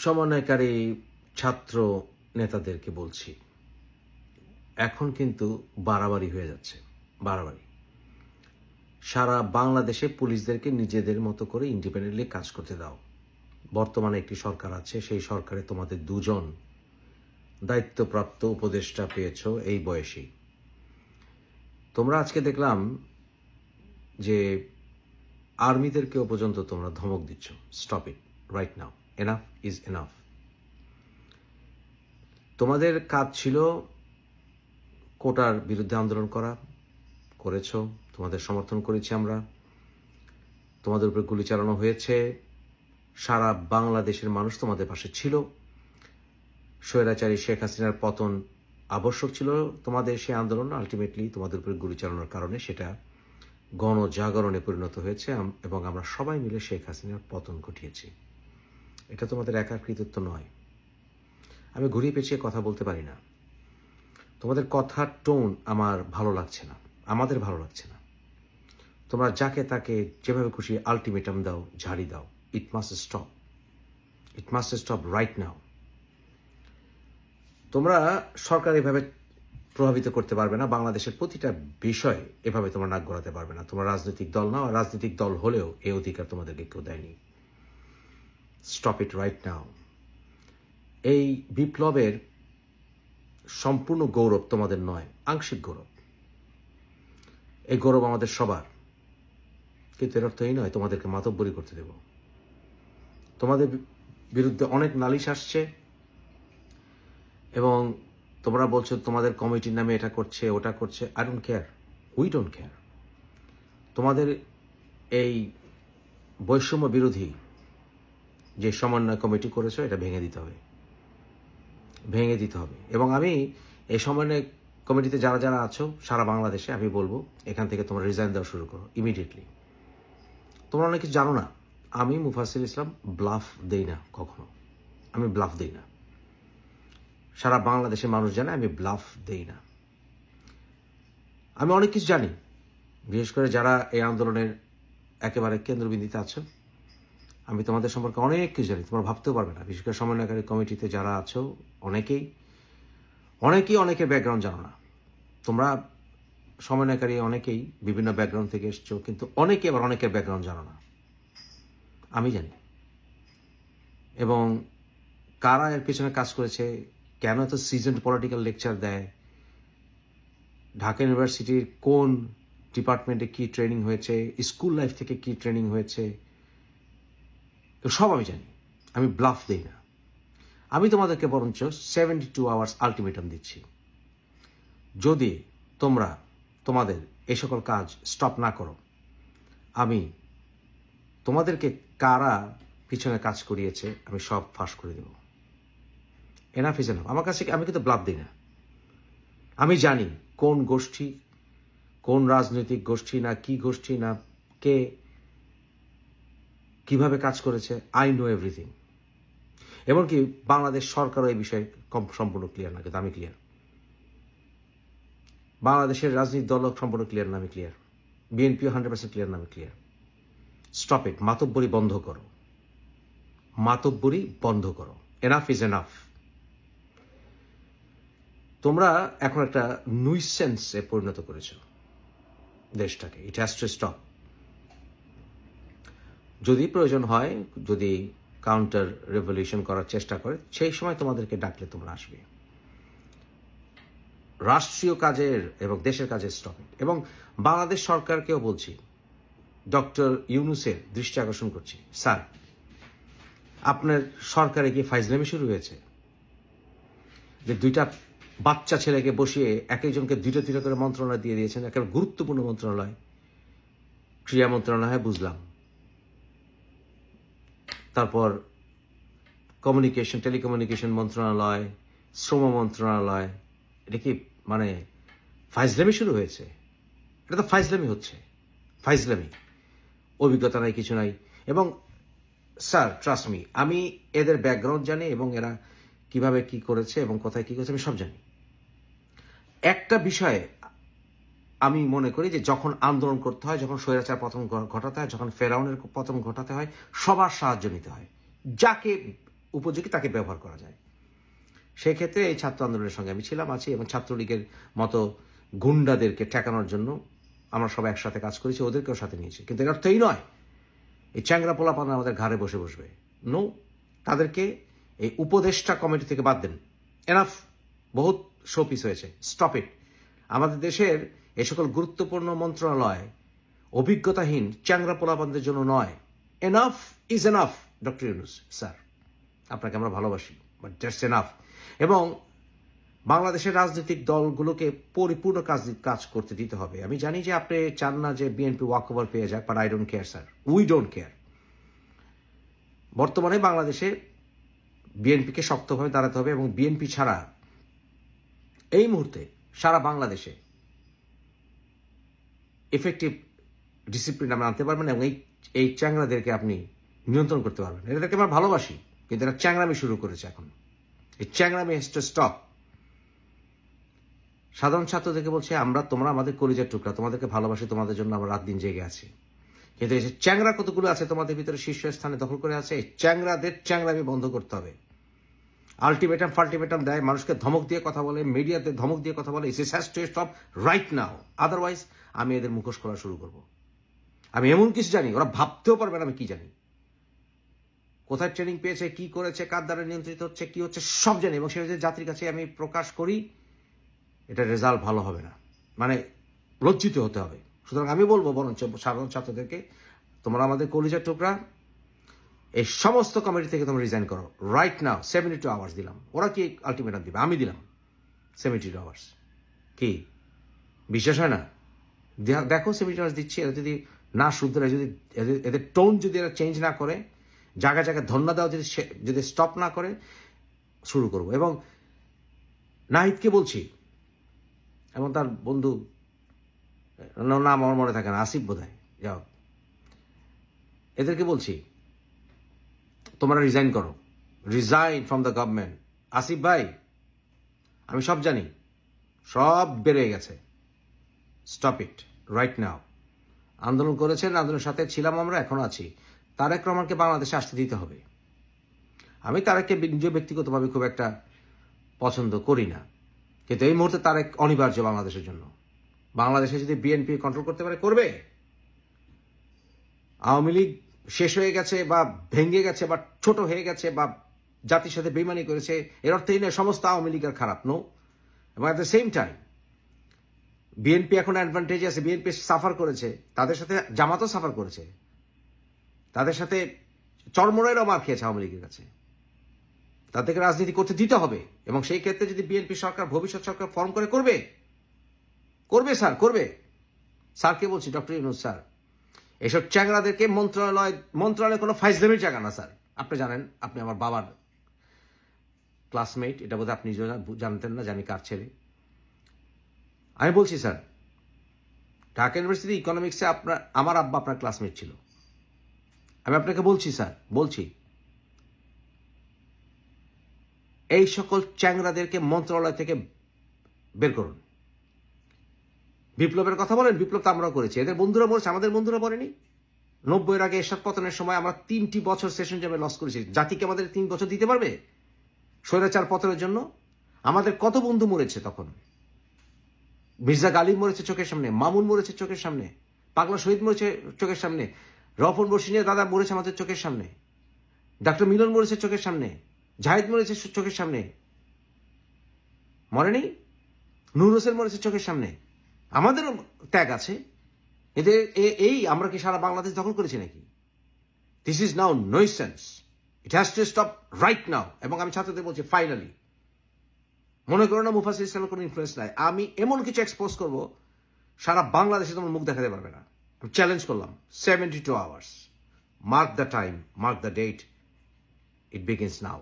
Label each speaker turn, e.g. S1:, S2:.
S1: সমন্বয়কারী ছাত্র নেতাদেরকে বলছি, এখন কিন্তু বাড়াবাড়ি হয়ে যাচ্ছে। বাড়াবাড়ি। সারা বাংলাদেশে পুলিশদেরকে নিজেদের মতো করে ইন্ডিপেন্ডেন্টলি কাজ করতে দাও। বর্তমানে একটি সরকার আছে, সেই সরকারে তোমাদের দুজন দায়িত্বপ্রাপ্ত উপদেষ্টা পেয়েছো এই বয়সেই। তোমরা আজকে দেখলাম যে আর্মিদেরকেও পর্যন্ত তোমরা ধমক দিচ্ছ। Stop it right now, enough is enough. তোমাদের কাজ ছিল কোটার বিরুদ্ধে আন্দোলন করা, করেছো, তোমাদের সমর্থন করেছি আমরা। তোমাদের উপরে গুলি চালানো হয়েছে, সারা বাংলাদেশের মানুষ তোমাদের পাশে ছিল। স্বৈরাচারী শেখ হাসিনার পতন আবশ্যক ছিল তোমাদের সেই আন্দোলন। আলটিমেটলি তোমাদের উপরে গুলি চালানোর কারণে সেটা গণজাগরণে পরিণত হয়েছে এবং আমরা সবাই মিলে শেখ হাসিনার পতন ঘটিয়েছি। এটা তোমাদের একার কৃতিত্ব নয়। আমি ঘুরিয়ে পেঁচিয়ে কথা বলতে পারি না। তোমাদের কথার টোন আমার ভালো লাগছে না, আমাদের ভালো লাগছে না। তোমরা যাকে তাকে যেভাবে খুশি আলটিমেটাম দাও, ঝাড়ি দাও। It must stop, it must stop right নাও। তোমরা সরকার এভাবে প্রভাবিত করতে পারবে না, বাংলাদেশের প্রতিটা বিষয় এভাবে তোমরা নাক গলাতে পারবে না। তোমরা রাজনৈতিক দল নাও, আর রাজনৈতিক দল হলেও এই অধিকার তোমাদেরকে কেউ দেয়নি। Stop it right now. এই বিপ্লবের সম্পূর্ণ গৌরব তোমাদের নয়, আংশিক গৌরব। এই গৌরব আমাদের সবার, কিন্তু এর অর্থ এই নয় তোমাদেরকে মাতব্বরি করতে দেব। তোমাদের বিরুদ্ধে অনেক নালিশ আসছে এবং তোমরা বলছো তোমাদের কমিটির নামে এটা করছে ওটা করছে। I don't care, we don't care. তোমাদের এই বৈষম্য বিরোধী যে সমন্বয় কমিটি করেছো, এটা ভেঙে দিতে হবে, ভেঙে দিতে হবে। এবং আমি এই সমন্বয় কমিটিতে যারা যারা আছো সারা বাংলাদেশে, আমি বলবো এখান থেকে তোমরা রিজাইন দেওয়া শুরু করো ইমিডিয়েটলি। তোমরা অনেক কিছু জানো না। আমি মুফাসিল ইসলাম ব্লাফ দেই না কখনো, আমি ব্লাফ দেই না। সারা বাংলাদেশের মানুষ জানে আমি ব্লাফ দেই না। আমি অনেক কিছু জানি, বিশেষ করে যারা এই আন্দোলনের একেবারে কেন্দ্রবিন্দুতে আছো। আমি তোমাদের সম্পর্কে অনেক কিছু জানি, তোমরা ভাবতেও পারবে না। বিশেষ করে সমন্বয়কারী কমিটিতে যারা আছো অনেকেই অনেকের ব্যাকগ্রাউন্ড জানো না। তোমরা সমন্বয়কারী অনেকেই বিভিন্ন ব্যাকগ্রাউন্ড থেকে এসছো, কিন্তু অনেকে আবার অনেকের ব্যাকগ্রাউন্ড জানো না। আমি জানি। এবং কারা এর পেছনে কাজ করেছে, কেন এত সিজনড পলিটিক্যাল লেকচার দেয়, ঢাকা ইউনিভার্সিটির কোন ডিপার্টমেন্টে কি ট্রেনিং হয়েছে, স্কুল লাইফ থেকে কি ট্রেনিং হয়েছে, সব আমি জানি। আমি ব্লাফ দিই না। আমি তোমাদেরকে বরঞ্চ 72 আওয়ার্স আলটিমেটাম দিচ্ছি। যদি তোমরা তোমাদের এই সকল কাজ স্টপ না করো, আমি তোমাদেরকে কারা পিছনে কাজ করিয়েছে আমি সব ফাঁস করে দেব। Enough is enough. আমার কাছে আমি কিন্তু ব্লাফ দিই না। আমি জানি কোন গোষ্ঠী, কোন রাজনৈতিক গোষ্ঠী না কি গোষ্ঠী না কে কিভাবে কাজ করেছে। I know everything. এমনকি বাংলাদেশ সরকারও এই বিষয়ে সম্পূর্ণ ক্লিয়ার না, কিন্তু আমি ক্লিয়ার। বাংলাদেশের রাজনৈতিক দলও সম্পূর্ণ ক্লিয়ার না, আমি ক্লিয়ার। বিএনপিও 100% ক্লিয়ার না, আমি ক্লিয়ার। Stop it. মাতব্বরি বন্ধ করো, মাতব্বরি বন্ধ করো। Enough is enough. তোমরা এখন একটা নুইসেন্সে পরিণত করেছো দেশটাকে। ইট হ্যাজ টু স্টপ। যদি প্রয়োজন হয়, যদি কাউন্টার রেভলিউশন করার চেষ্টা করে, সেই সময় তোমাদেরকে ডাকলে তোমরা আসবে। রাষ্ট্রীয় কাজের এবং দেশের কাজের স্টপ ইট। এবং বাংলাদেশ সরকারকেও বলছি, ডক্টর ইউনূসের দৃষ্টি আকর্ষণ করছি, স্যার আপনার সরকারে কি ফাইজলামি শুরু হয়েছে? যে দুইটা বাচ্চা ছেলেকে বসিয়ে এক একজনকে দুইটা দুইটা করে মন্ত্রণালয় দিয়ে দিয়েছেন, একেবারে গুরুত্বপূর্ণ মন্ত্রণালয়। ক্রীড়া মন্ত্রণালয় বুঝলাম, তারপর কমিউনিকেশন টেলিকমিউনিকেশন মন্ত্রণালয়, শ্রম মন্ত্রণালয়। এটা কি মানে ফাইজলামি শুরু হয়েছে? এটা তো ফাইজলামি হচ্ছে, ফাইজলামি। অভিজ্ঞতা নাই, কিছু নাই। এবং স্যার ট্রাস্ট মি, আমি এদের ব্যাকগ্রাউন্ড জানি এবং এরা কিভাবে কি করেছে এবং কোথায় কি করেছে আমি সব জানি। একটা বিষয়ে আমি মনে করি যে যখন আন্দোলন করতে হয়, যখন স্বৈরাচার পতন ঘটাতে হয়, যখন ফেরাউনের পতন ঘটাতে হয়, সবার সাহায্য নিতে হয়। যাকে উপযোগী তাকে ব্যবহার করা যায়। সেই ক্ষেত্রে এই ছাত্র আন্দোলনের সঙ্গে আমি ছিলাম, আছি, এবং ছাত্রলীগের মতো গুন্ডাদেরকে ঠেকানোর জন্য আমরা সবাই একসাথে কাজ করেছি, ওদেরকেও সাথে নিয়েছি। কিন্তু এর অর্থ এই নয় এই চ্যাংরা পোলাপান আমাদের ঘাড়ে বসে বসবে। নো, তাদেরকে এই উপদেষ্টা কমিটি থেকে বাদ দেন। এনাফ, বহুত শোপিস হয়েছে, স্টপ ইট। আমাদের দেশের এই সকল গুরুত্বপূর্ণ মন্ত্রণালয় অভিজ্ঞতাহীন চ্যাংরা পোলাপানদের জন্য নয়। Enough is enough. Doctor Yunus sir, আপনাকে আমরা ভালোবাসি, বাট দ্যাটস এনাফ। এবং বাংলাদেশের রাজনৈতিক দলগুলোকে পরিপূর্ণ কাজ করতে দিতে হবে। আমি জানি যে আপনি চান না যে বিএনপি ওয়াক ওভার পেয়ে যাক, but I don't care sir, we don't care. বর্তমানে বাংলাদেশে বিএনপিকে শক্তভাবে দাঁড়াতে হবে, এবং বিএনপি ছাড়া এই মুহূর্তে সারা বাংলাদেশে এফেক্টিভ ডিসিপ্লিন আমরা আনতে পারবেন, এবং এই চ্যাংরাদেরকে আপনি নিয়ন্ত্রণ করতে পারবেন। এদেরকে আমরা ভালোবাসি, কিন্তু এরা চ্যাংরামি শুরু করেছে এখন। এই চ্যাংরামি হ্যাজ টু স্টপ। সাধারণ ছাত্রদেরকে বলছে, তোমরা আমাদের কলিজার টুকরা, তোমাদেরকে ভালোবাসি, তোমাদের জন্য আমরা রাত দিন জেগে আছি। কিন্তু এই যে চ্যাংরা কতগুলো আছে তোমাদের ভিতরে শীর্ষস্থানে দখল করে আছে, এই চ্যাংরাদের চ্যাংরামি বন্ধ করতে হবে। আলটিমেটাম ফাল্টিমেটাম দেয়, মানুষকে ধমক দিয়ে কথা বলে, মিডিয়াতে ধমক দিয়ে কথা বলে। It's has to stop right now, otherwise আমি এদের মুখোশ খোলা শুরু করব। আমি এমন কিছু জানি ওরা ভাবতেও পারবে না আমি কি জানি, কোথায় ট্রেনিং পেয়েছে, কি করেছে, কার দ্বারা নিয়ন্ত্রিত হচ্ছে, কি হচ্ছে, সব জানি। এবং সেটা জাতির কাছে আমি প্রকাশ করি, এটা রেজাল্ট ভালো হবে না, মানে লজ্জিত হতে হবে। সুতরাং আমি বলবো বরঞ্চ সাধারণ ছাত্রদেরকে, তোমরা আমাদের কলিজার টুকরা, এই সমস্ত কমিটি থেকে তোমরা রিজাইন করো রাইট নাও। 72 আওয়ার্স দিলাম। ওরা কি আলটিমেটাম দিবে? আমি দিলাম 72 আওয়ার্স। কি বিশ্বাস হয় না? দেখো 72 আওয়ার্স দিচ্ছি। এরা যদি না শুধরে, যদি এদের টোন যদি এরা চেঞ্জ না করে, জায়গায় জায়গায় ধন্যবাদ দেওয়া যদি স্টপ না করে, শুরু করব। এবং নাহিদকে বলছি, এবং তার বন্ধু, নাম আমার মনে থাকে না, আসিফ বোধহয়, যাও, এদেরকে বলছি তোমরা রিজাইন করো, resign from the government. Asif ভাই, আমি সব জানি, সব বেড়ে গেছে, স্টপ ইট রাইট নাও। আন্দোলন করেছেন, আন্দোলনের সাথে ছিলাম আমরা, এখনো আছি। তারেক রহমানকে বাংলাদেশে আসতে দিতে হবে। আমি তারেককে নিজে ব্যক্তিগতভাবে খুব একটা পছন্দ করি না, কিন্তু এই মুহূর্তে তারেক অনিবার্য বাংলাদেশের জন্য। বাংলাদেশে যদি বিএনপি কন্ট্রোল করতে পারে, করবে। আওয়ামী লীগ শেষ হয়ে গেছে, বা ভেঙে গেছে, বা ছোট হয়ে গেছে, বা জাতির সাথে বেইমানি করেছে, এর অর্থ এই নয় সমস্ত আওয়ামী লীগের খারাপ, নো। এবং at the same time BNP এখন অ্যাডভান্টেজে আছে। বিএনপি সাফার করেছে, তাদের সাথে জামাতও সাফার করেছে, তাদের সাথে চরমরাইরাও মার খেয়েছে আওয়ামী লীগের কাছে। তাদেরকে রাজনীতি করতে দিতে হবে, এবং সেই ক্ষেত্রে যদি বিএনপি সরকার, ভবিষ্যৎ সরকার ফর্ম করে, করবে স্যার, করবে। স্যারকে বলছি, ডক্টর ইউনূস স্যার, এসব চ্যাংরাদেরকে মন্ত্রণালয় কোনো ফাইজলামির জায়গা না স্যার। আপনি জানেন, আপনি আমার বাবার ক্লাসমেট, এটা বোধহয় আপনি জানতেন না, জানি কার ছেলে। আমি বলছি স্যার, ঢাকা ইউনিভার্সিটি ইকোনমিক্সে আমার আব্বা আপনার ক্লাসমেট ছিল। আমি আপনাকে বলছি স্যার, বলছি, এই সকল চ্যাংরাদেরকে মন্ত্রণালয় থেকে বের করুন। বিপ্লবের কথা বলেন, বিপ্লব তো আমরাও করেছি, এদের বন্ধুরা বলেছে, আমাদের বন্ধুরা বলেনি? 90-এর আগে এরশাদ পতনের সময় আমরা 3টি বছর সেশন জামে লস করেছি। জাতিকে আমাদের 3 বছর দিতে পারবে স্বৈরাচার পতনের জন্য? আমাদের কত বন্ধু মরেছে তখন। মির্জা গালিব মরেছে চোখের সামনে, মামুন মরেছে চোখের সামনে, পাগলা শহীদ মরেছে চোখের সামনে, রফন বর্ষিনিয়া দাদা মরেছে আমাদের চোখের সামনে, ডক্টর মিলন মরেছে চোখের সামনে, জাহিদ মরেছে চোখের সামনে, মরেনি? নূর হোসেন মরেছে চোখের সামনে। আমাদেরও ত্যাগ আছে। এদের এই আমরা কি সারা বাংলাদেশ দখল করেছি নাকি? This is now nonsense, it has to stop right now. এবং আমি ছাত্রদের বলছি, ফাইনালি মনে করো না মুফাসিল ইসলামের কোনো ইনফ্লুয়েন্স নাই, আমি এমন কিছু এক্সপোজ করব সারা বাংলাদেশে তোমার মুখ দেখাতে পারবে না। আমি চ্যালেঞ্জ করলাম, 72 hours, mark the time, mark the date, it begins now.